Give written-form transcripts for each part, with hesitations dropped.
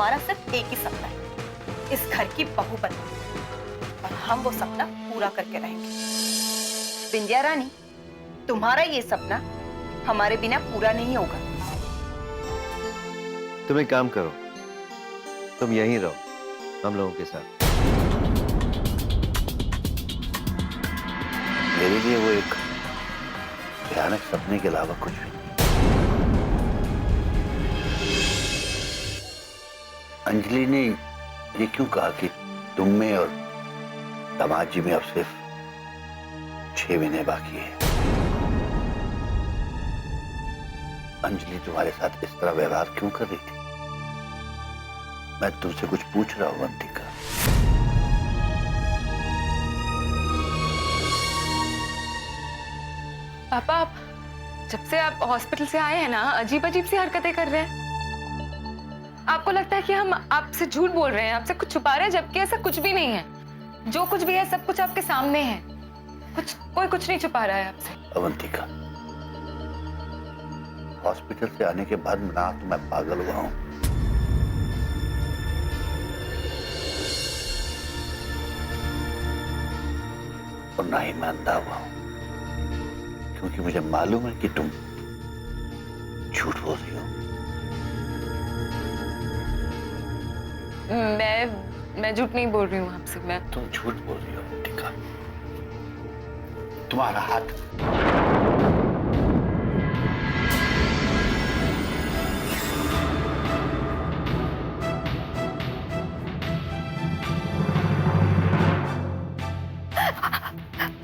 हमारा सिर्फ एक ही सपना है, इस घर की बहू बनना, और हम वो सपना पूरा करके रहेंगे। विंध्या रानी, तुम्हारा ये सपना हमारे बिना पूरा नहीं होगा। तुम एक काम करो, तुम यहीं रहो हम लोगों के साथ। मेरे लिए वो एक भयानक सपने के अलावा कुछ भी नहीं। अंजलि ने ये क्यों कहा कि तुम में और दामाद जी में अब सिर्फ 6 महीने बाकी है? अंजलि तुम्हारे साथ इस तरह व्यवहार क्यों कर रही थी? मैं तुमसे कुछ पूछ रहा हूं अवंतिका। पापा, आप जब से आप हॉस्पिटल से आए हैं ना, अजीब अजीब सी हरकतें कर रहे हैं। आपको लगता है कि हम आपसे झूठ बोल रहे हैं, आपसे कुछ छुपा रहे हैं, जबकि ऐसा कुछ भी नहीं है। जो कुछ भी है सब कुछ आपके सामने है। कोई कुछ नहीं छुपा रहा है आपसे। अवंतिका, हॉस्पिटल से आने के बाद ना तो मैं पागल हुआ हूं, और ना ही मैं अंधा हुआ हूं, क्योंकि मुझे मालूम है कि तुम झूठ बोल रही हो। मैं झूठ नहीं बोल रही हूँ आपसे। तुम झूठ बोल रही हो अवंतिका। तुम्हारा हाथ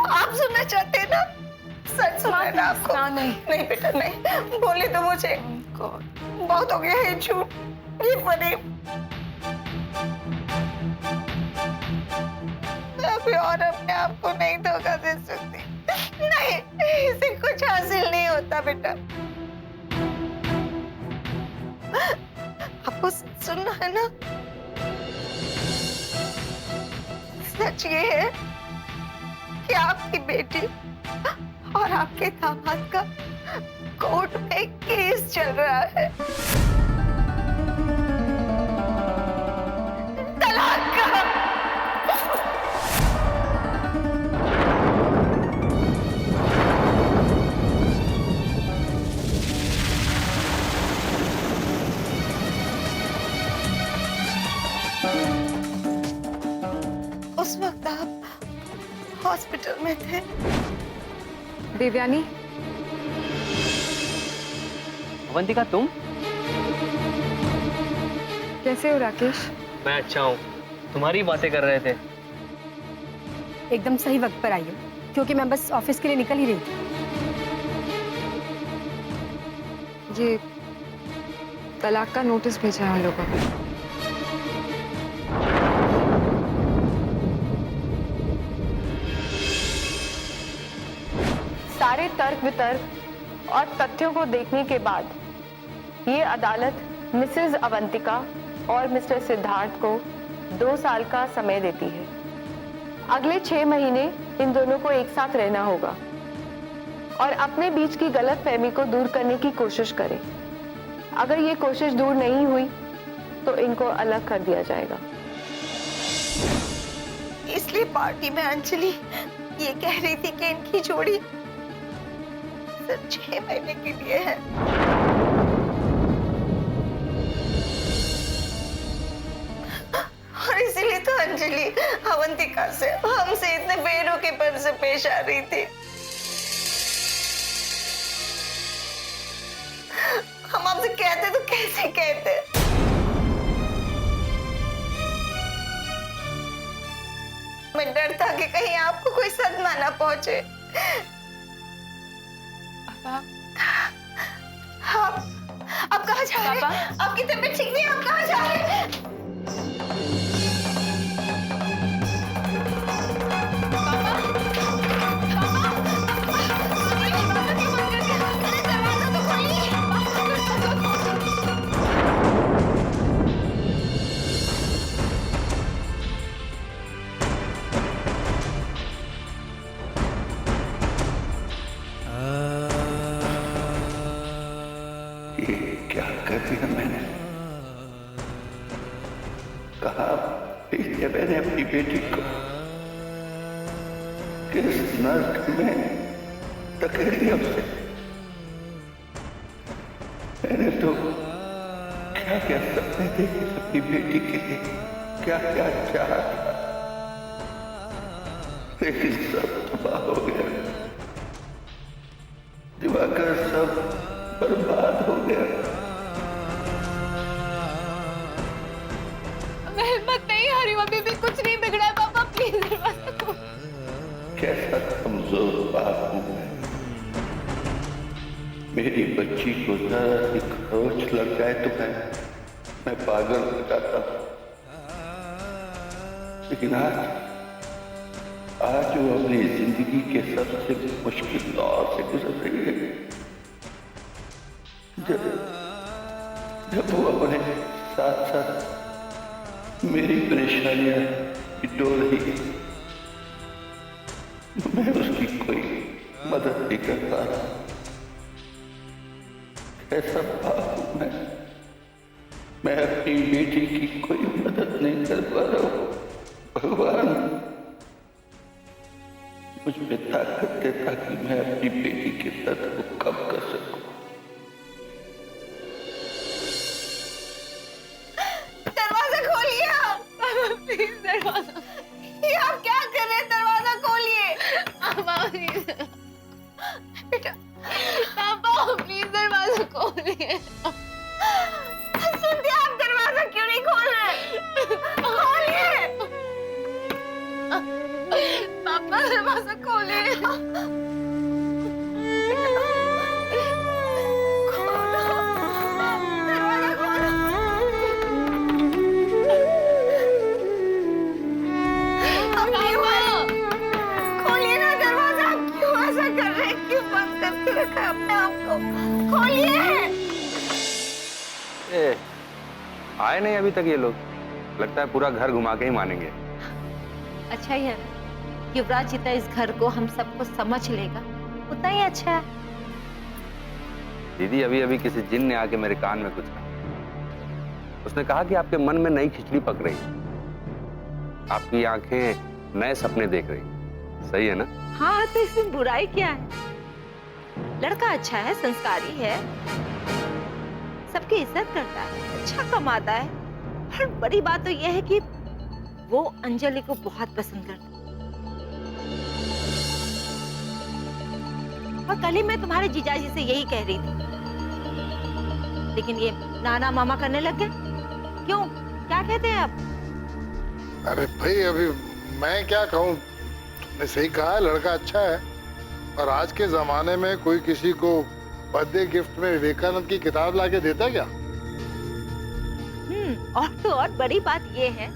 आप सुनना चाहते हैं ना? सच सुना है ना आपको? नहीं बेटा, नहीं बोले तो मुझे बहुत हो गया है झूठ, ये फरेब। अभी और अपने आप को नहीं धोखा दे सकती। नहीं, इसे कुछ हासिल नहीं होता बेटा। आपको सुनना है ना? सच ये है कि आपकी बेटी और आपके दामाद का कोर्ट में केस चल रहा है, तलाक का। उस वक्त आप हॉस्पिटल में थे। देवयानी, अवंतिका, तुम कैसे हो राकेश? मैं अच्छा हूँ, तुम्हारी बातें कर रहे थे। एकदम सही वक्त पर आई हो, क्योंकि मैं बस ऑफिस के लिए निकल ही रही थी। ये तलाक का नोटिस भेजा है हम लोगों को। सारे तर्क वितर्क और तथ्यों को देखने के बाद ये अदालत मिसेस अवंतिका और मिस्टर सिद्धार्थ को 2 साल का समय देती है। अगले 6 महीने इन दोनों को एक साथ रहना होगा और अपने बीच की गलतफहमी को दूर करने की कोशिश करें। अगर ये कोशिश दूर नहीं हुई तो इनको अलग कर दिया जाएगा। इसलिए पार्टी में अंजलि ये कह रही थी कि इनकी जोड़ी सिर्फ 6 महीने के लिए है। और इसीलिए तो अंजलि अवंतिका से हमसे इतने बेरुखेपन से पेश आ रही थी। हम आपसे कहते तो कैसे कहते? मैं डर था कि कहीं आपको कोई सदमा ना पहुंचे। आप कहाँ जा रहे हैं? आपकी तबीयत ठीक नहीं है, आप कहाँ जा रहे हैं? क्या कर दिया मैंने? कहा भेजा मैंने अपनी बेटी को, किस नर्क में धकेल दिया उसे। मैंने तो क्या क्या सपने देखे अपनी बेटी के लिए, क्या क्या चाहा था, लेकिन सब तबाह हो गया। दिवाकर सब बर्बाद हो गया। मैं हिम्मत नहीं हारी हूँ, अभी भी कुछ नहीं बिगड़ा है। पापा प्लीज दरवाजा खोलो। कैसा कमजोर बाप हूं मैं। मेरी बच्ची को जरा सी खरोच लग जाए तो मैं पागल हो जाता हूं। लेकिन आज वो अपनी जिंदगी के सबसे मुश्किल दौर से गुजर रही है। जब वो अपने साथ साथ मेरी परेशानियां बिटो रही है, मैं उसकी कोई मदद नहीं कर पा रहा। कैसा बाप हूं मैं अपनी बेटी की कोई मदद नहीं कर पा रहा हूं। भगवान मुझ में ताकत दे ताकि मैं अपनी बेटी के दर्द को कम कर सकूं। दरवाजा खोलिए आप। प्लीज दरवाजा। ये आप क्या कर रहे हैं? दरवाजा खोलिए। बेटा पापा प्लीज दरवाजा खोलिए। सुनते आप दरवाजा क्यों नहीं खोल रहे? खोलिए। पापा दरवाजा खोलिए। दरवाजा खोलो। खोलिए ना दरवाजा। आप क्यों ऐसा कर रहे हैं? क्यों बंद करके रखा है अपने आप को? खोलिए। आए नहीं अभी तक ये लोग। लगता है पूरा घर घुमा के ही मानेंगे। अच्छा ही है ना, युवराज जितना इस घर को हम सबको समझ लेगा उतना ही अच्छा है। दीदी अभी अभी किसी जिन ने आके मेरे कान में कुछ कहा। उसने कहा कि आपके मन में नई खिचड़ी पक रही है, आपकी आंखें नए सपने देख रही। सही है ना? हाँ तो इसमें बुराई क्या है? लड़का अच्छा है, संस्कारी है, सबकी इज्जत करता है, अच्छा कमाता है। और बड़ी बात तो यह है कि वो अंजलि को बहुत पसंद करता है। और कल ही मैं तुम्हारे जीजाजी से यही कह रही थी, लेकिन ये नाना मामा करने लग गए। क्यों, क्या कहते हैं आप? अरे भाई अभी मैं क्या कहूँ, तुमने सही कहा है, लड़का अच्छा है। और आज के जमाने में कोई किसी को बर्थडे गिफ्ट में विवेकानंद की किताब लाके देता क्या? और तो और बड़ी बात ये है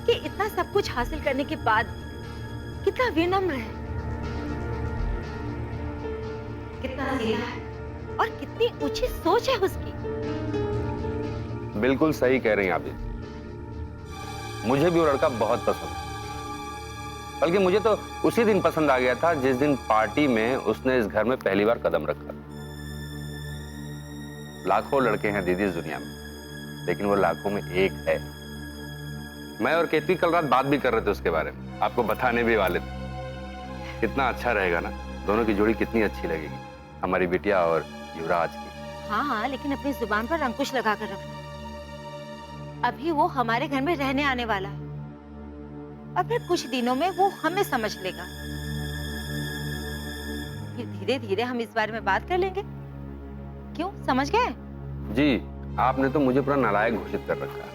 कि इतना सब कुछ हासिल करने के बाद कितना विनम्र है, कितना सीधा है और कितनी ऊंची सोच है उसकी। बिल्कुल सही कह रही हैं आप दीदी। मुझे भी वो लड़का बहुत पसंद है। बल्कि मुझे तो उसी दिन पसंद आ गया था जिस दिन पार्टी में उसने इस घर में पहली बार कदम रखा। लाखों लड़के हैं दीदी इस दुनिया में, लेकिन वो लाखों में एक है। मैं और केतवी कल रात बात भी कर रहे थे उसके बारे में, आपको बताने भी वाले थे। कितना अच्छा रहेगा ना, दोनों की जोड़ी कितनी अच्छी लगेगी, हमारी बिटिया और युवराज की। हाँ हाँ, लेकिन अपनी जुबान पर अंकुश लगा कर रखना। अभी वो हमारे घर में रहने आने वाला है और फिर कुछ दिनों में वो हमें समझ लेगा। फिर धीरे धीरे हम इस बारे में बात कर लेंगे। क्यों, समझ गए? जी, आपने तो मुझे पूरा नालायक घोषित कर रखा है।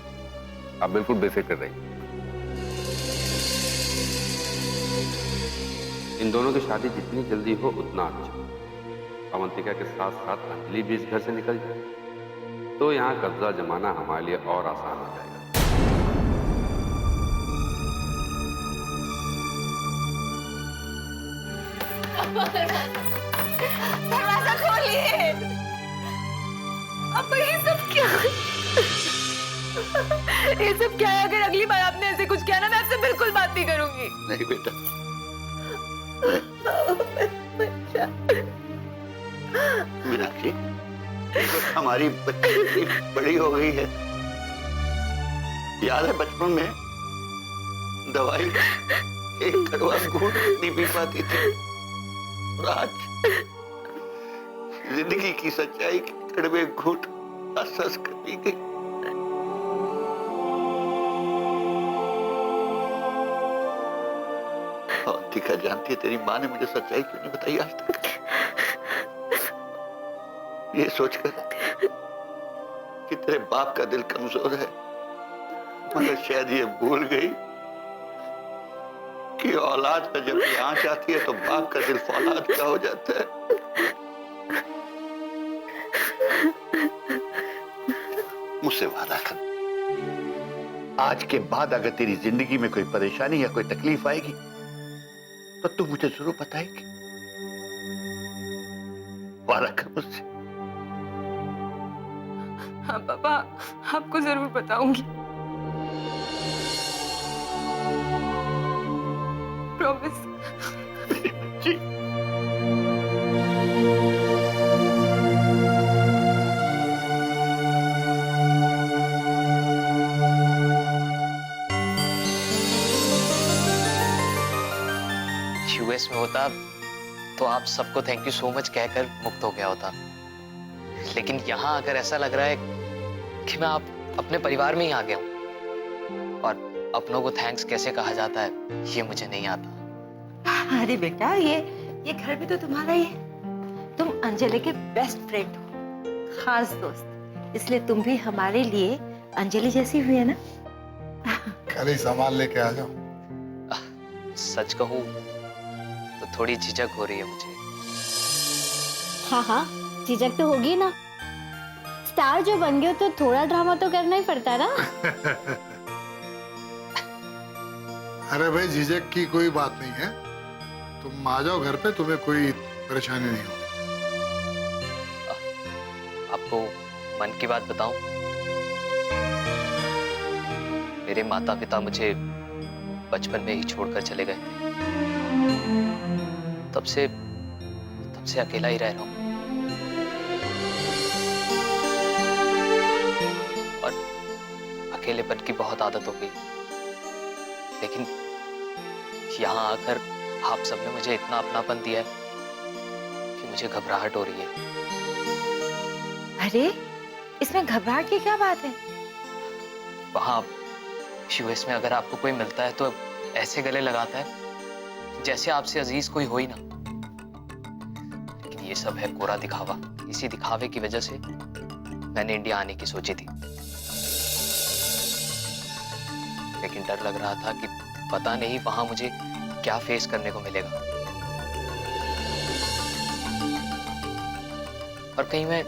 आप बिल्कुल बेफिक्र रहिए। इन दोनों की शादी जितनी जल्दी हो उतना अच्छा। अवंतिका के साथ साथ अंजलि भी इस घर से निकल जाए तो यहाँ कब्जा जमाना हमारे लिए और आसान हो जाएगा। दरवाजा खोलिए। अब ये सब क्या है? ये सब क्या है? अगर अगली बार आपने ऐसे कुछ किया ना, मैं आपसे बिल्कुल बात नहीं करूंगी। नहीं बेटा, मीनाक्षी, हमारी बच्ची बड़ी हो गई है। याद है बचपन में दवाई एक कड़वा घूंट नहीं पी पाती थी, और आज जिंदगी की सच्चाई के कड़वे घूंट हंस कर पी गई। अवंतिका जानती है तेरी माँ ने मुझे सच्चाई क्यों नहीं बताई आज तक? ये सोचकर कि तेरे बाप का दिल कमजोर है, मगर शायद ये भूल गई कि औलाद पे जब भी आंच आती है तो बाप का दिल फौलाद का हो जाता है। मुझसे वादा कर, आज के बाद अगर तेरी जिंदगी में कोई परेशानी या कोई तकलीफ आएगी तो तू मुझे जरूर बताएगी। वादा कर मुझसे। हाँ पापा, आपको जरूर बताऊंगी। प्रॉमिस। जी। यूएस में होता तो आप सबको थैंक यू सो मच कहकर मुक्त हो गया होता, लेकिन यहाँ आकर ऐसा लग रहा है कि मैं आप अपने परिवार में ही आ गया हूँ, और अपनों को थैंक्स कैसे कहा जाता है ये मुझे नहीं आता। अरे बेटा, ये घर भी तो तुम्हारा ही है। तुम अंजलि के बेस्ट फ्रेंड हो, खास दोस्त, इसलिए तुम भी हमारे लिए अंजलि जैसी हुई है ना। कल ही सामान लेके आ जाओ। सच कहूँ तो थोड़ी झिझक हो रही है मुझे। हाँ हाँ, झिझक तो होगी ना। स्टार जो बन गए तो थोड़ा ड्रामा तो करना ही पड़ता है ना। अरे भाई, झिझक की कोई बात नहीं है, तुम आ जाओ घर पे, तुम्हें कोई परेशानी नहीं होगी। आपको मन की बात बताऊं, मेरे माता पिता मुझे बचपन में ही छोड़कर चले गए थे। तब से अकेला ही रह रहा हूं, और अकेलेपन की बहुत आदत हो गई। लेकिन यहाँ आकर आप सबने मुझे इतना अपनापन दिया है कि मुझे घबराहट हो रही है। अरे, इसमें घबराहट की क्या बात है? वहां यूएस में अगर आपको कोई मिलता है तो ऐसे गले लगाता है जैसे आपसे अजीज कोई हो ही ना। लेकिन ये सब है कोरा दिखावा। इसी दिखावे की वजह से मैंने इंडिया आने की सोची थी, लेकिन डर लग रहा था कि पता नहीं वहां मुझे क्या फेस करने को मिलेगा, और कहीं मैं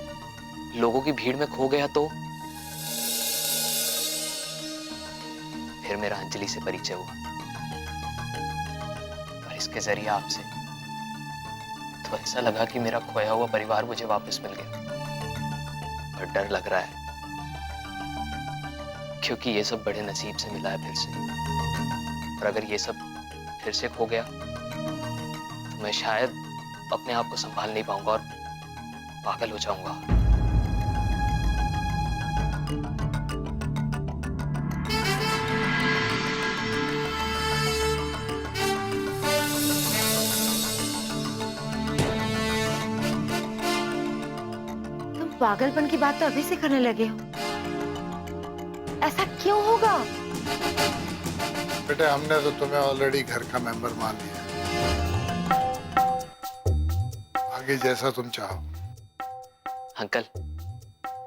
लोगों की भीड़ में खो गया तो। फिर मेरा अंजलि से परिचय हुआ, और इसके जरिए आपसे तो ऐसा लगा कि मेरा खोया हुआ परिवार मुझे वापस मिल गया। और डर लग रहा है क्योंकि ये सब बड़े नसीब से मिला है फिर से, और अगर ये सब फिर से खो गया तो मैं शायद अपने आप को संभाल नहीं पाऊंगा और पागल हो जाऊंगा। पागलपन की बात तो अभी से करने लगे हो, ऐसा क्यों होगा? बेटे, हमने तो तुम्हें ऑलरेडी घर का मेंबर मान लिया, आगे जैसा तुम चाहो। अंकल,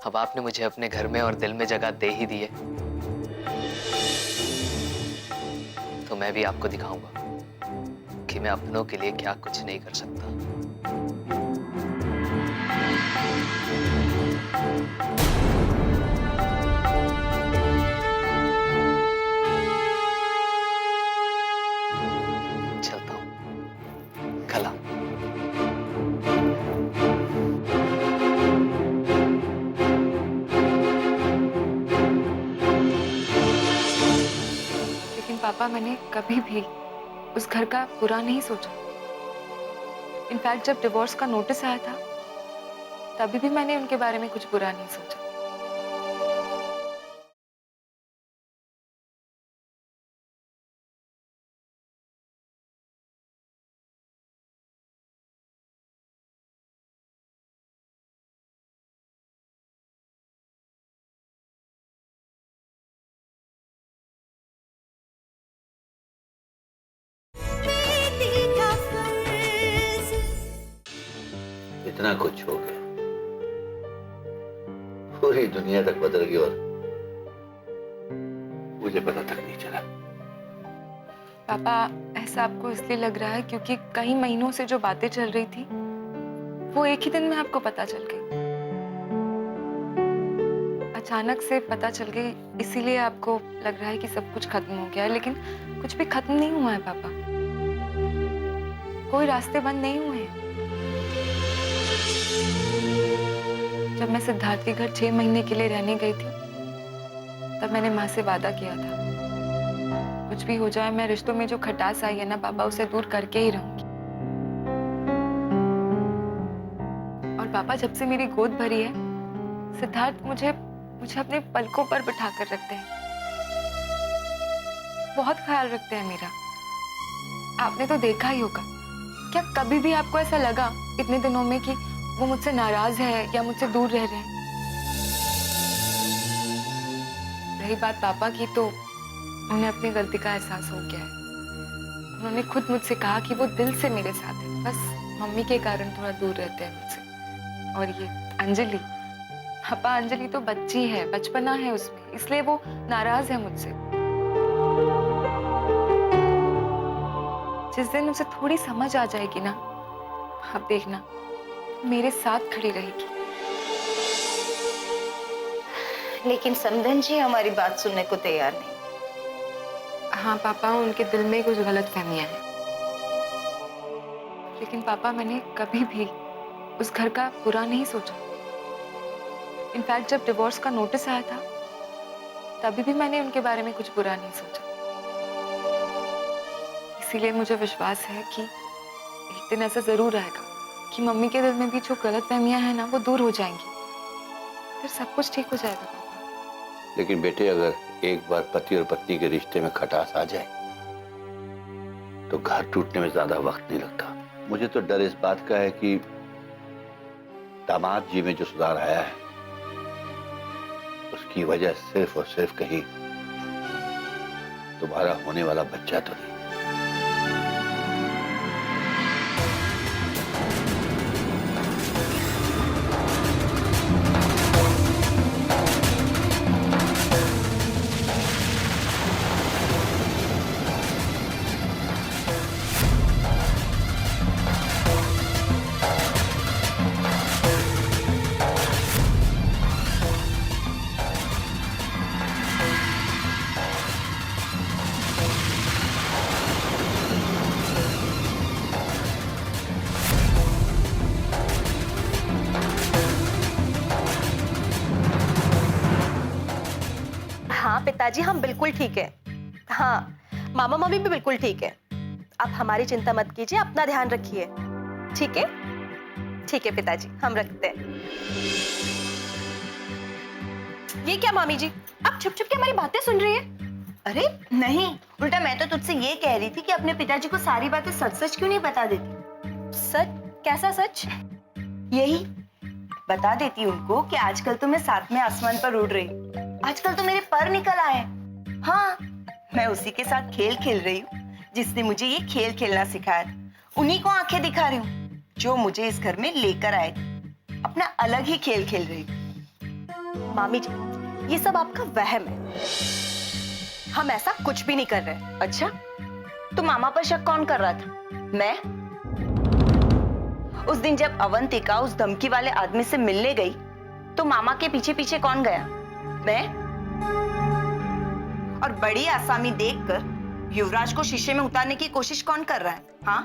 अब आपने मुझे अपने घर में और दिल में जगह दे ही दी है, तो मैं भी आपको दिखाऊंगा कि मैं अपनों के लिए क्या कुछ नहीं कर सकता। चलता हूं, कल आओ। लेकिन पापा, मैंने कभी भी उस घर का बुरा नहीं सोचा। इनफैक्ट जब डिवोर्स का नोटिस आया था तभी भी मैंने उनके बारे में कुछ बुरा नहीं सोचा। दुनिया को छू गया, पूरी दुनिया तक बदल गई और मुझे पता तक नहीं चला। पापा, ऐसा आपको इसलिए लग रहा है क्योंकि कई महीनों से जो बातें चल रही थी वो एक ही दिन में आपको पता चल गई, अचानक से पता चल गई, इसीलिए आपको लग रहा है कि सब कुछ खत्म हो गया है, लेकिन कुछ भी खत्म नहीं हुआ है पापा। कोई रास्ते बंद नहीं हुए हैं। जब मैं सिद्धार्थ के घर 6 महीने के लिए रहने गई थी तब मैंने माँ से वादा किया था, कुछ भी हो जाए मैं रिश्तों में जो खटास आई है ना पापा, उसे दूर करके ही रहूंगी। और पापा, जब से मेरी गोद भरी है सिद्धार्थ मुझे अपने पलकों पर बिठा कर रखते हैं, बहुत ख्याल रखते हैं मेरा। आपने तो देखा ही होगा, क्या कभी भी आपको ऐसा लगा इतने दिनों में कि वो मुझसे नाराज है या मुझसे दूर रह रहे हैं? रही बात पापा की, तो उन्हें अपनी गलती का एहसास हो गया है। उन्होंने खुद मुझसे कहा कि वो दिल से मेरे साथ है, बस मम्मी के कारण थोड़ा दूर रहते हैं मुझसे। और ये अंजलि, पापा अंजलि तो बच्ची है, बचपना है उसमें, इसलिए वो नाराज है मुझसे। जिस दिन उसे थोड़ी समझ आ जाएगी ना, आप देखना मेरे साथ खड़ी रहेगी। लेकिन समधन जी हमारी बात सुनने को तैयार नहीं। हाँ पापा, उनके दिल में कुछ गलत फहमियां हैं, लेकिन पापा मैंने कभी भी उस घर का बुरा नहीं सोचा। इनफैक्ट जब डिवोर्स का नोटिस आया था तभी भी मैंने उनके बारे में कुछ बुरा नहीं सोचा। इसीलिए मुझे विश्वास है कि एक दिन ऐसा जरूर आएगा कि मम्मी के दिल में भी जो गलत फहमियां हैं ना वो दूर हो जाएंगी, फिर सब कुछ ठीक हो जाएगा पापा। लेकिन बेटे, अगर एक बार पति और पत्नी के रिश्ते में खटास आ जाए तो घर टूटने में ज्यादा वक्त नहीं लगता। मुझे तो डर इस बात का है कि दामाद जी में जो सुधार आया है उसकी वजह सिर्फ और सिर्फ कहीं तुम्हारा होने वाला बच्चा तो नहीं। हाँ पिताजी, हम बिल्कुल ठीक है। हाँ, मामा मम्मी भी बिल्कुल ठीक है। आप हमारी चिंता मत कीजिए, अपना ध्यान रखिए। ठीक है? ठीक है पिताजी, हम रखते हैं। ये क्या मामी जी, आप छुप छुप के हमारी बातें सुन रही है? अरे नहीं, उल्टा मैं तो तुझसे ये कह रही थी कि अपने पिताजी को सारी बातें सच सच क्यों नहीं बता देती? सच? कैसा सच? यही बता देती उनको कि आजकल तो मैं साथ में आसमान पर उड़ रही हूँ, आजकल तो मेरे पर निकल आए। हाँ, मैं उसी के साथ खेल खेल रही हूँ जिसने मुझे ये खेल खेलना सिखाया था। उन्हीं को आंखें दिखा रही हूँ जो मुझे इस घर में लेकर आए थे। अपना अलग ही खेल खेल रही हूँ। मामी जी, ये सब आपका वहम है, हम ऐसा कुछ भी नहीं कर रहे। अच्छा, तो मामा पर शक कौन कर रहा था? मैं? उस दिन जब अवंतिका उस धमकी वाले आदमी से मिलने गई तो मामा के पीछे पीछे कौन गया? मैं। और बड़ी आसामी देखकर युवराज को शीशे में उतारने की कोशिश कौन कर रहा है? हाँ,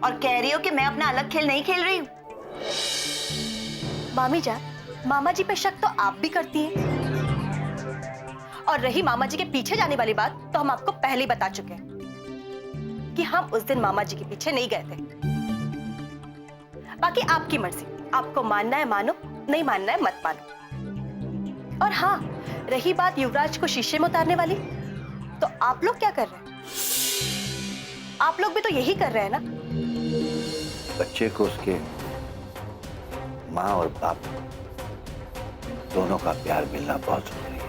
और कह रही हो कि मैं अपना अलग खेल नहीं खेल रही हूँ? मामी जान, मामा जी पे शक तो आप भी करती हैं। और रही मामा जी के पीछे जाने वाली बात, तो हम आपको पहले ही बता चुके हैं कि हम उस दिन मामा जी के पीछे नहीं गए थे। बाकी आपकी मर्जी, आपको मानना है मानो, नहीं मानना है मत मानो। और हाँ, रही बात युवराज को शीशे में उतारने वाली, तो आप लोग क्या कर रहे हैं? आप लोग भी तो यही कर रहे हैं ना? बच्चे को उसके माँ और बाप दोनों का प्यार मिलना बहुत जरूरी है।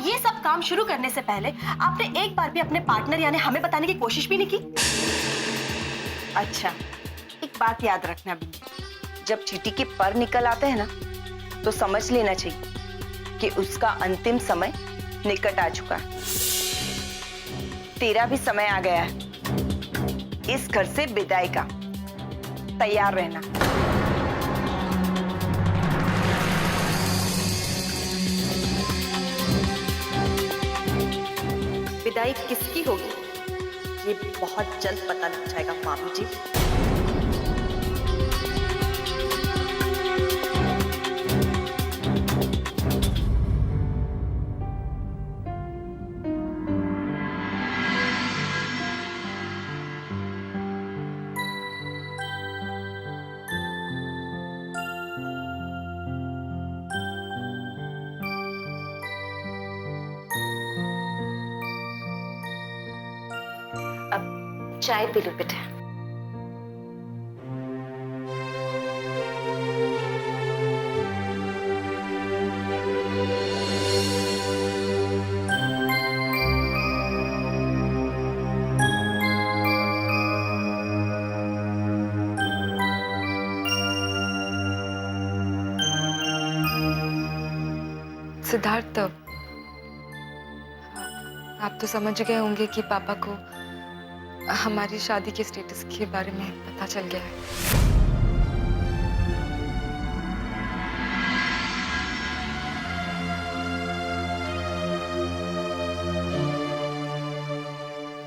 ये सब काम शुरू करने से पहले आपने एक बार भी अपने पार्टनर यानी हमें बताने की कोशिश भी नहीं की? अच्छा, एक बात याद रखना भी, जब चींटी के पर निकल आते हैं ना, तो समझ लेना चाहिए कि उसका अंतिम समय निकट आ चुका है। तेरा भी समय आ गया है इस घर से विदाई का। तैयार रहना। विदाई किसकी होगी ये बहुत जल्द पता लग जाएगा मामी जी। चाय पी लो बेटा। सिद्धार्थ, आप तो समझ गए होंगे कि पापा को हमारी शादी के स्टेटस के बारे में पता चल गया है।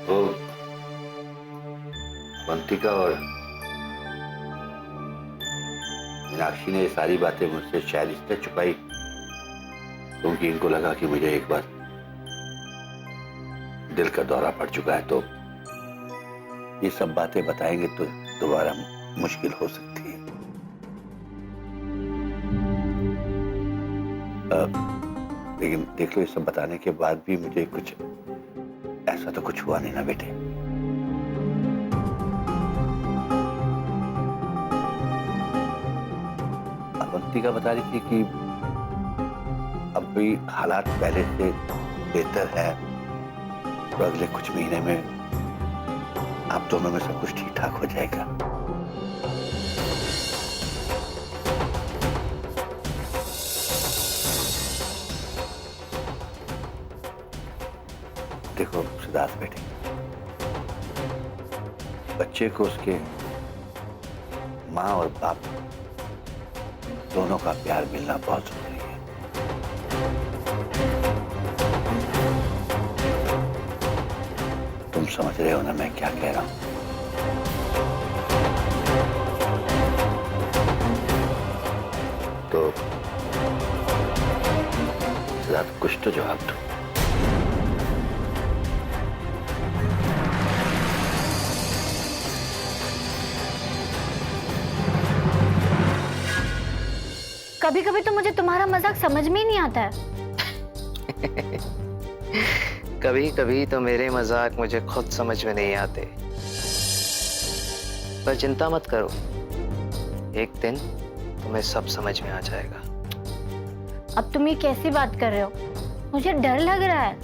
वो अवंतिका और मीनाक्षी ने ये सारी बातें मुझसे शायद इसलिए छुपाई क्योंकि इनको लगा कि मुझे एक बार दिल का दौरा पड़ चुका है, तो ये सब बातें बताएंगे तो दोबारा मुश्किल हो सकती है। लेकिन देख लो, ये सब बताने के बाद भी मुझे कुछ ऐसा तो कुछ हुआ नहीं ना बेटे। अवंतिका बता रही थी कि अब भी हालात पहले से बेहतर है और अगले कुछ महीने में आप दोनों में सब कुछ ठीक ठाक हो जाएगा। देखो सिद्धार्थ बेटे, बच्चे को उसके माँ और बाप दोनों का प्यार मिलना बहुत जरूरी है। तुम समझ रहे हो ना मैं क्या कह रहा हूं? तो सिद्धार्थ कुछ तो जवाब दो। कभी कभी तो मुझे तुम्हारा मजाक समझ में ही नहीं आता है। कभी कभी तो मेरे मजाक मुझे खुद समझ में नहीं आते, पर चिंता मत करो, एक दिन तुम्हें सब समझ में आ जाएगा। अब तुम ये कैसी बात कर रहे हो? मुझे डर लग रहा है।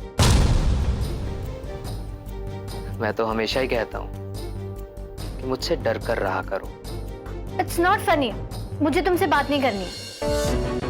मैं तो हमेशा ही कहता हूँ कि मुझसे डर कर रहा करो। It's not funny. मुझे तुमसे बात नहीं करनी है।